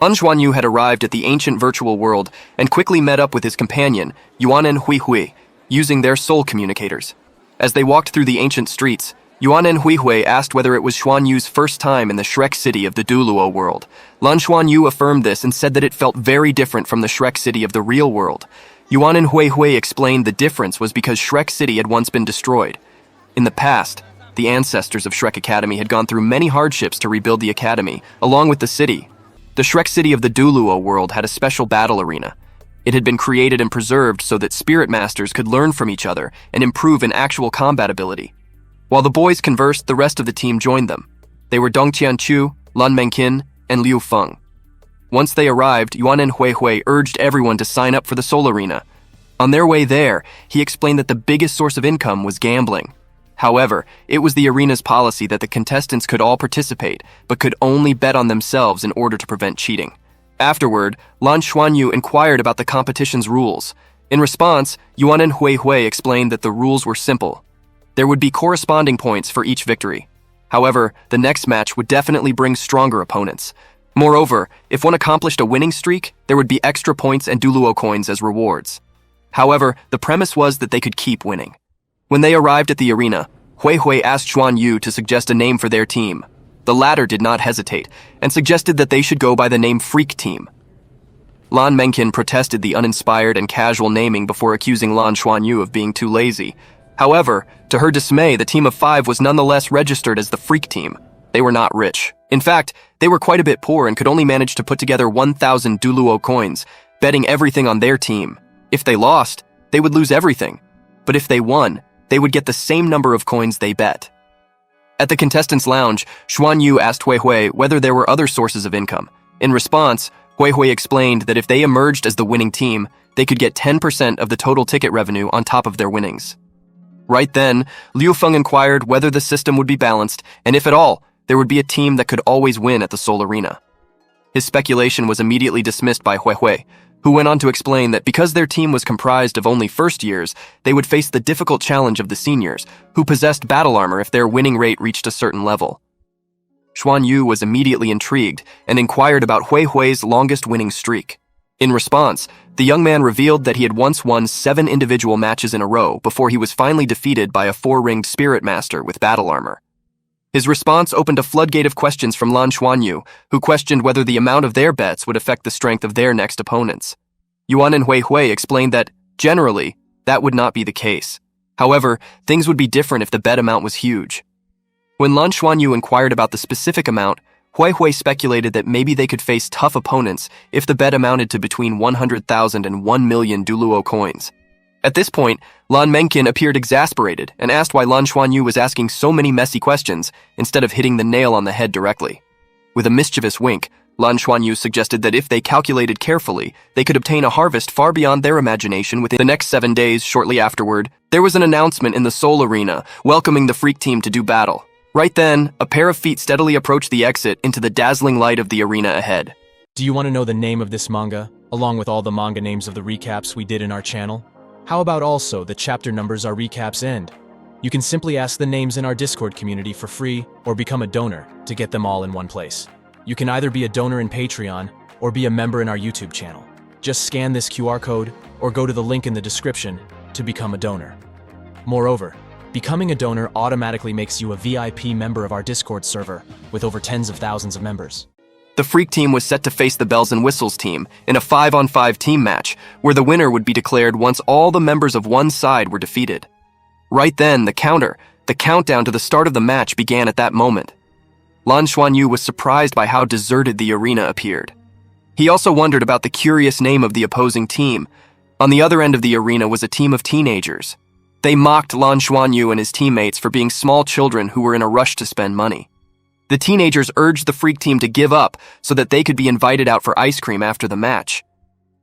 Lan Xuanyu had arrived at the ancient virtual world and quickly met up with his companion, Yuanen Huihui, using their soul communicators. As they walked through the ancient streets, Yuanen Huihui asked whether it was Xuanyu's first time in the Shrek city of the Duluo world. Lan Xuanyu affirmed this and said that it felt very different from the Shrek city of the real world. Yuanen Huihui explained the difference was because Shrek city had once been destroyed. In the past, the ancestors of Shrek Academy had gone through many hardships to rebuild the academy, along with the city. The Shrek city of the Duluo world had a special battle arena. It had been created and preserved so that spirit masters could learn from each other and improve in actual combat ability. While the boys conversed, the rest of the team joined them. They were Dong Qianchu, Lan Mengqin, and Liu Feng. Once they arrived, Yuanen Huihui urged everyone to sign up for the Soul Arena. On their way there, he explained that the biggest source of income was gambling. However, it was the arena's policy that the contestants could all participate, but could only bet on themselves in order to prevent cheating. Afterward, Lan Xuanyu inquired about the competition's rules. In response, Yuanen Huihui explained that the rules were simple. There would be corresponding points for each victory. However, the next match would definitely bring stronger opponents. Moreover, if one accomplished a winning streak, there would be extra points and Duluo coins as rewards. However, the premise was that they could keep winning. When they arrived at the arena, Huihui asked Xuanyu to suggest a name for their team. The latter did not hesitate, and suggested that they should go by the name Freak Team. Lan Mengqin protested the uninspired and casual naming before accusing Lan Xuanyu of being too lazy. However, to her dismay, the team of 5 was nonetheless registered as the Freak Team. They were not rich. In fact, they were quite a bit poor and could only manage to put together 1,000 Duluo coins, betting everything on their team. If they lost, they would lose everything. But if they won, they would get the same number of coins they bet. At the contestants' lounge, Xuanyu asked Huihui whether there were other sources of income. In response, Huihui explained that if they emerged as the winning team, they could get 10% of the total ticket revenue on top of their winnings. Right then, Liu Feng inquired whether the system would be balanced, and if at all, there would be a team that could always win at the Soul Arena. His speculation was immediately dismissed by Huihui, who went on to explain that because their team was comprised of only first years, they would face the difficult challenge of the seniors, who possessed battle armor if their winning rate reached a certain level. Xuanyu was immediately intrigued and inquired about Huihui's longest winning streak. In response, the young man revealed that he had once won 7 individual matches in a row before he was finally defeated by a 4-ringed spirit master with battle armor. His response opened a floodgate of questions from Lan Xuanyu, who questioned whether the amount of their bets would affect the strength of their next opponents. Yuanen Huihui explained that, generally, that would not be the case. However, things would be different if the bet amount was huge. When Lan Xuanyu inquired about the specific amount, Huihui speculated that maybe they could face tough opponents if the bet amounted to between 100,000 and 1 million Duluo coins. At this point, Lan Mengqin appeared exasperated and asked why Lan Xuanyu was asking so many messy questions instead of hitting the nail on the head directly. With a mischievous wink, Lan Xuanyu suggested that if they calculated carefully, they could obtain a harvest far beyond their imagination within the next 7 days. Shortly afterward, there was an announcement in the Soul Arena welcoming the Freak Team to do battle. Right then, a pair of feet steadily approached the exit into the dazzling light of the arena ahead. Do you want to know the name of this manga, along with all the manga names of the recaps we did in our channel? How about also the chapter numbers our recaps end? You can simply ask the names in our Discord community for free or become a donor to get them all in one place. You can either be a donor in Patreon or be a member in our YouTube channel. Just scan this QR code or go to the link in the description to become a donor. Moreover, becoming a donor automatically makes you a VIP member of our Discord server with over tens of thousands of members. The Freak Team was set to face the Bells and Whistles team in a 5-on-5 team match, where the winner would be declared once all the members of one side were defeated. Right then, the countdown to the start of the match began at that moment. Lan Xuanyu was surprised by how deserted the arena appeared. He also wondered about the curious name of the opposing team. On the other end of the arena was a team of teenagers. They mocked Lan Xuanyu and his teammates for being small children who were in a rush to spend money. The teenagers urged the Freak Team to give up so that they could be invited out for ice cream after the match.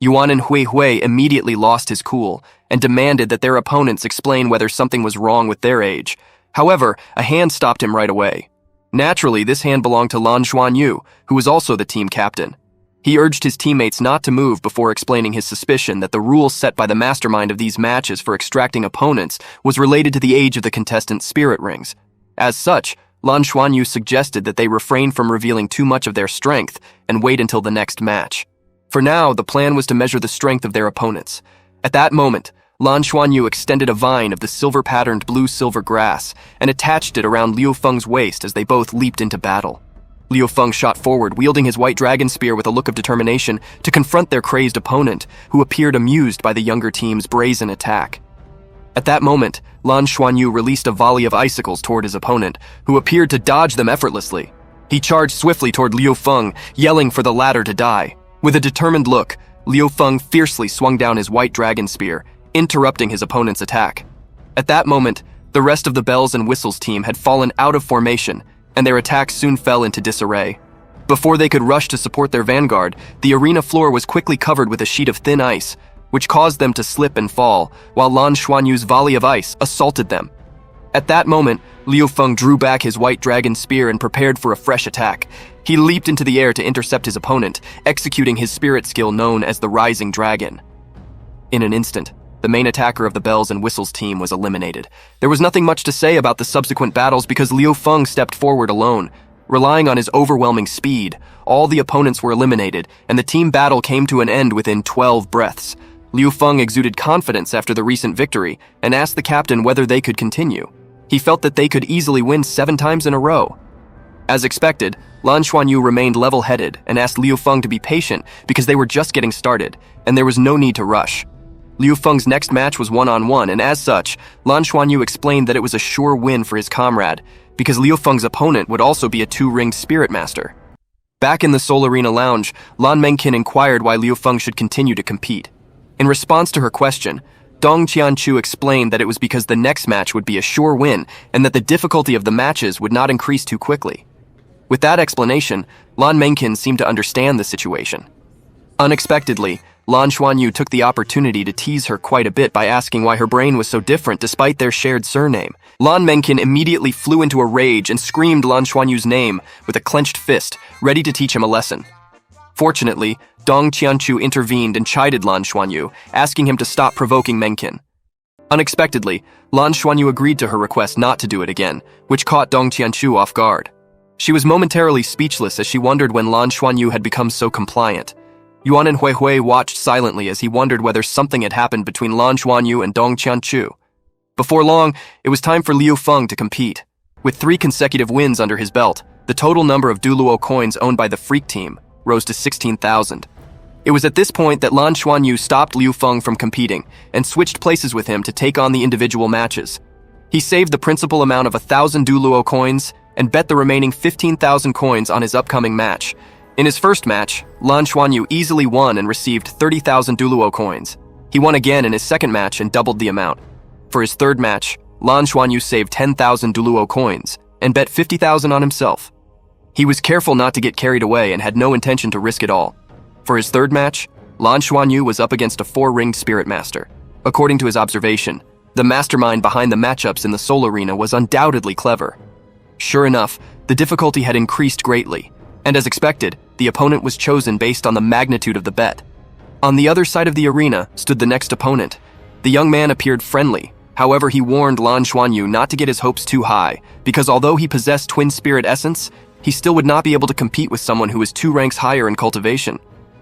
Yuanen Huihui immediately lost his cool and demanded that their opponents explain whether something was wrong with their age. However, a hand stopped him right away. Naturally, this hand belonged to Lan Xuanyu, who was also the team captain. He urged his teammates not to move before explaining his suspicion that the rules set by the mastermind of these matches for extracting opponents was related to the age of the contestants' spirit rings. As such, Lan Xuanyu suggested that they refrain from revealing too much of their strength and wait until the next match. For now, the plan was to measure the strength of their opponents. At that moment, Lan Xuanyu extended a vine of the silver-patterned blue-silver grass and attached it around Liu Feng's waist as they both leaped into battle. Liu Feng shot forward, wielding his white dragon spear with a look of determination to confront their crazed opponent, who appeared amused by the younger team's brazen attack. At that moment, Lan Xuanyu released a volley of icicles toward his opponent, who appeared to dodge them effortlessly. He charged swiftly toward Liu Feng, yelling for the latter to die. With a determined look, Liu Feng fiercely swung down his white dragon spear, interrupting his opponent's attack. At that moment, the rest of the bells and whistles team had fallen out of formation, and their attack soon fell into disarray. Before they could rush to support their vanguard, the arena floor was quickly covered with a sheet of thin ice, which caused them to slip and fall, while Lan Xuanyu's volley of ice assaulted them. At that moment, Liu Feng drew back his white dragon spear and prepared for a fresh attack. He leaped into the air to intercept his opponent, executing his spirit skill known as the Rising Dragon. In an instant, the main attacker of the bells and whistles team was eliminated. There was nothing much to say about the subsequent battles because Liu Feng stepped forward alone. Relying on his overwhelming speed, all the opponents were eliminated, and the team battle came to an end within 12 breaths. Liu Feng exuded confidence after the recent victory and asked the captain whether they could continue. He felt that they could easily win 7 times in a row. As expected, Lan Xuanyu remained level-headed and asked Liu Feng to be patient because they were just getting started, and there was no need to rush. Liu Feng's next match was one-on-one, and as such, Lan Xuanyu explained that it was a sure win for his comrade, because Liu Feng's opponent would also be a 2-ringed Spirit Master. Back in the Soul Arena lounge, Lan Mengqin inquired why Liu Feng should continue to compete. In response to her question, Dong Qianchu explained that it was because the next match would be a sure win and that the difficulty of the matches would not increase too quickly. With that explanation, Lan Mengqin seemed to understand the situation. Unexpectedly, Lan Xuanyu took the opportunity to tease her quite a bit by asking why her brain was so different despite their shared surname. Lan Mengqin immediately flew into a rage and screamed Lan Xuanyu's name with a clenched fist, ready to teach him a lesson. Fortunately, Dong Qianchu intervened and chided Lan Xuanyu, asking him to stop provoking Mengqin. Unexpectedly, Lan Xuanyu agreed to her request not to do it again, which caught Dong Qianchu off guard. She was momentarily speechless as she wondered when Lan Xuanyu had become so compliant. Yuan and Huihui watched silently as he wondered whether something had happened between Lan Xuanyu and Dong Qianchu. Before long, it was time for Liu Feng to compete. With 3 consecutive wins under his belt, the total number of Duluo coins owned by the Freak team rose to 16,000. It was at this point that Lan Xuanyu stopped Liu Feng from competing and switched places with him to take on the individual matches. He saved the principal amount of 1,000 Duluo coins and bet the remaining 15,000 coins on his upcoming match. In his first match, Lan Xuanyu easily won and received 30,000 Duluo coins. He won again in his second match and doubled the amount. For his third match, Lan Xuanyu saved 10,000 Duluo coins and bet 50,000 on himself. He was careful not to get carried away and had no intention to risk it all. For his third match, Lan Xuanyu was up against a 4-ringed Spirit Master. According to his observation, the mastermind behind the matchups in the Soul Arena was undoubtedly clever. Sure enough, the difficulty had increased greatly, and as expected, the opponent was chosen based on the magnitude of the bet. On the other side of the arena stood the next opponent. The young man appeared friendly. However, he warned Lan Xuanyu not to get his hopes too high, because although he possessed Twin Spirit Essence, he still would not be able to compete with someone who was 2 ranks higher in cultivation.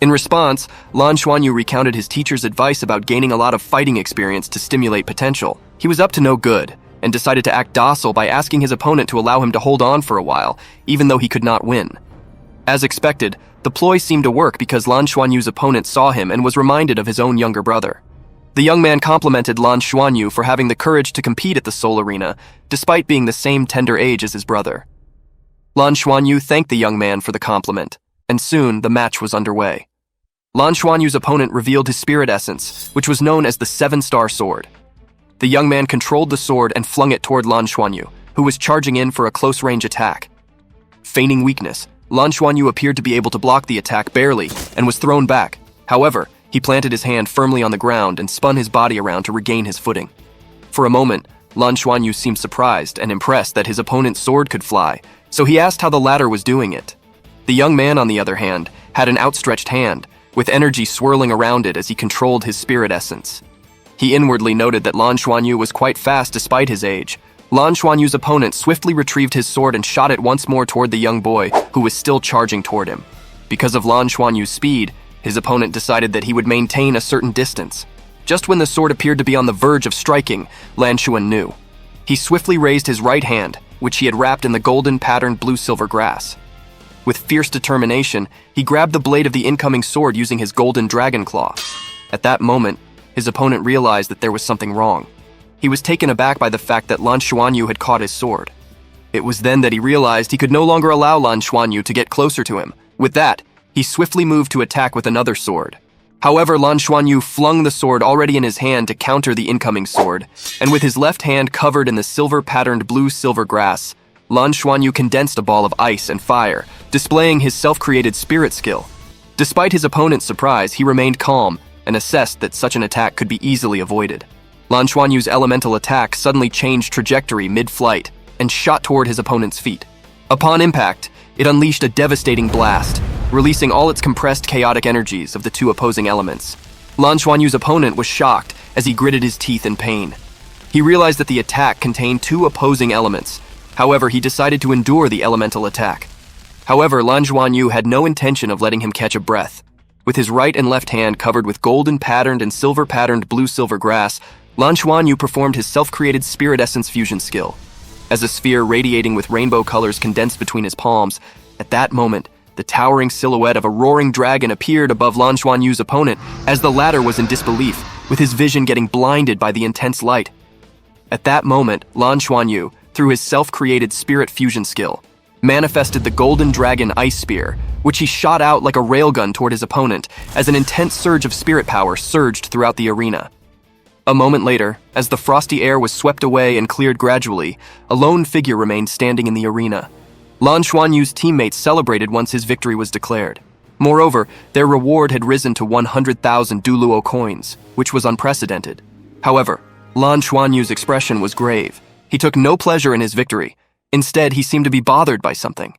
In response, Lan Xuanyu recounted his teacher's advice about gaining a lot of fighting experience to stimulate potential. He was up to no good, and decided to act docile by asking his opponent to allow him to hold on for a while, even though he could not win. As expected, the ploy seemed to work because Lan Xuanyu's opponent saw him and was reminded of his own younger brother. The young man complimented Lan Xuanyu for having the courage to compete at the Soul Arena, despite being the same tender age as his brother. Lan Xuanyu thanked the young man for the compliment, and soon the match was underway. Lan Xuanyu's opponent revealed his spirit essence, which was known as the 7-star sword. The young man controlled the sword and flung it toward Lan Xuanyu, who was charging in for a close-range attack. Feigning weakness, Lan Xuanyu appeared to be able to block the attack barely and was thrown back. However, he planted his hand firmly on the ground and spun his body around to regain his footing. For a moment, Lan Xuanyu seemed surprised and impressed that his opponent's sword could fly, so he asked how the latter was doing it. The young man, on the other hand, had an outstretched hand, with energy swirling around it as he controlled his spirit essence. He inwardly noted that Lan Xuanyu was quite fast despite his age, Lan Xuanyu's opponent swiftly retrieved his sword and shot it once more toward the young boy, who was still charging toward him. Because of Lan Xuanyu's speed, his opponent decided that he would maintain a certain distance. Just when the sword appeared to be on the verge of striking, Lan Xuan knew. He swiftly raised his right hand, which he had wrapped in the golden patterned blue-silver grass. With fierce determination, he grabbed the blade of the incoming sword using his golden dragon claw. At that moment, his opponent realized that there was something wrong. He was taken aback by the fact that Lan Xuanyu had caught his sword. It was then that he realized he could no longer allow Lan Xuanyu to get closer to him. With that, he swiftly moved to attack with another sword. However, Lan Xuanyu flung the sword already in his hand to counter the incoming sword, and with his left hand covered in the silver-patterned blue-silver grass, Lan Xuanyu condensed a ball of ice and fire, displaying his self-created spirit skill. Despite his opponent's surprise, he remained calm and assessed that such an attack could be easily avoided. Lan Xuanyu's elemental attack suddenly changed trajectory mid-flight and shot toward his opponent's feet. Upon impact, it unleashed a devastating blast, releasing all its compressed chaotic energies of the two opposing elements. Lan Xuanyu's opponent was shocked as he gritted his teeth in pain. He realized that the attack contained two opposing elements. However, he decided to endure the elemental attack. However, Lan Xuanyu had no intention of letting him catch a breath. With his right and left hand covered with golden patterned and silver patterned blue-silver grass, Lan Xuanyu performed his self-created spirit essence fusion skill. As a sphere radiating with rainbow colors condensed between his palms, at that moment, the towering silhouette of a roaring dragon appeared above Lan Xuanyu's opponent as the latter was in disbelief, with his vision getting blinded by the intense light. At that moment, Lan Xuanyu, through his self-created spirit fusion skill, manifested the Golden Dragon Ice Spear, which he shot out like a railgun toward his opponent as an intense surge of spirit power surged throughout the arena. A moment later, as the frosty air was swept away and cleared gradually, a lone figure remained standing in the arena. Lan Xuanyu's teammates celebrated once his victory was declared. Moreover, their reward had risen to 100,000 Duluo coins, which was unprecedented. However, Lan Xuanyu's expression was grave. He took no pleasure in his victory. Instead, he seemed to be bothered by something.